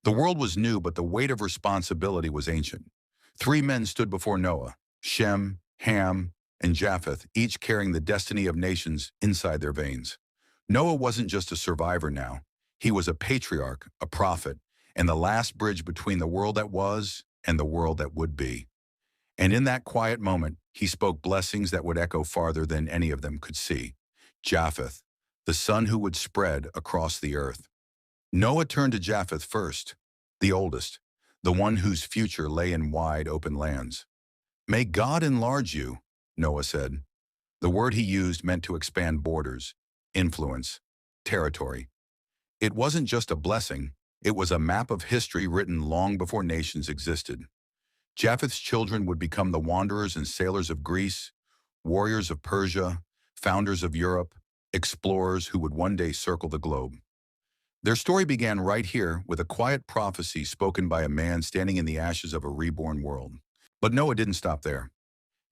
The world was new, but the weight of responsibility was ancient. Three men stood before Noah, Shem, Ham, and Japheth, each carrying the destiny of nations inside their veins. Noah wasn't just a survivor now. He was a patriarch, a prophet, and the last bridge between the world that was and the world that would be. And in that quiet moment, he spoke blessings that would echo farther than any of them could see. Japheth, the son who would spread across the earth. Noah turned to Japheth first, the oldest, the one whose future lay in wide open lands. "May God enlarge you," Noah said. The word he used meant to expand borders, influence, territory. It wasn't just a blessing, it was a map of history written long before nations existed. Japheth's children would become the wanderers and sailors of Greece, warriors of Persia, founders of Europe, explorers who would one day circle the globe. Their story began right here with a quiet prophecy spoken by a man standing in the ashes of a reborn world. But Noah didn't stop there.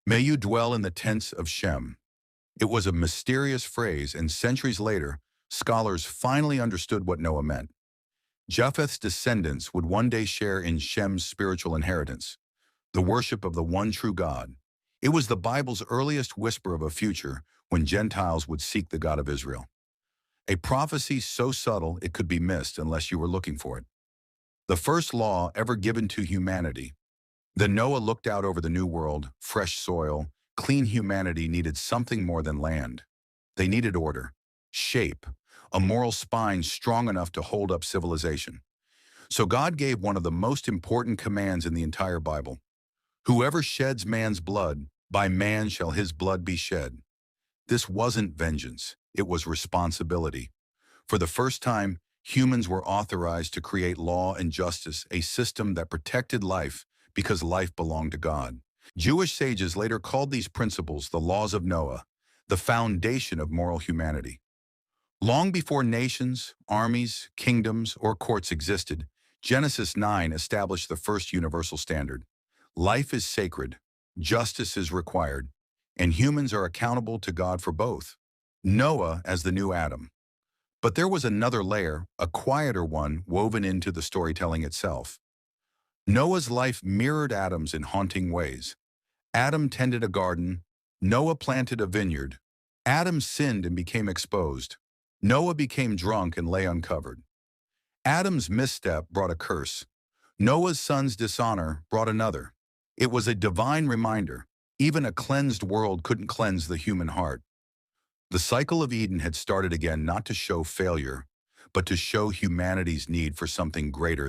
"May you dwell in the tents of Shem." It was a mysterious phrase, and centuries later, scholars finally understood what Noah meant. Japheth's descendants would one day share in Shem's spiritual inheritance, the worship of the one true God. It was the Bible's earliest whisper of a future when Gentiles would seek the God of Israel. A prophecy so subtle it could be missed unless you were looking for it. The first law ever given to humanity. Then Noah looked out over the new world, fresh soil, clean humanity needed something more than land. They needed order, shape, a moral spine strong enough to hold up civilization. So God gave one of the most important commands in the entire Bible. "Whoever sheds man's blood, by man shall his blood be shed." This wasn't vengeance, it was responsibility. For the first time, humans were authorized to create law and justice, a system that protected life because life belonged to God. Jewish sages later called these principles the laws of Noah, the foundation of moral humanity. Long before nations, armies, kingdoms, or courts existed, Genesis 9 established the first universal standard. Life is sacred, justice is required, and humans are accountable to God for both. Noah as the new Adam. But there was another layer, a quieter one, woven into the storytelling itself. Noah's life mirrored Adam's in haunting ways. Adam tended a garden, Noah planted a vineyard. Adam sinned and became exposed. Noah became drunk and lay uncovered. Adam's misstep brought a curse. Noah's son's dishonor brought another. It was a divine reminder. Even a cleansed world couldn't cleanse the human heart. The cycle of Eden had started again not to show failure, but to show humanity's need for something greater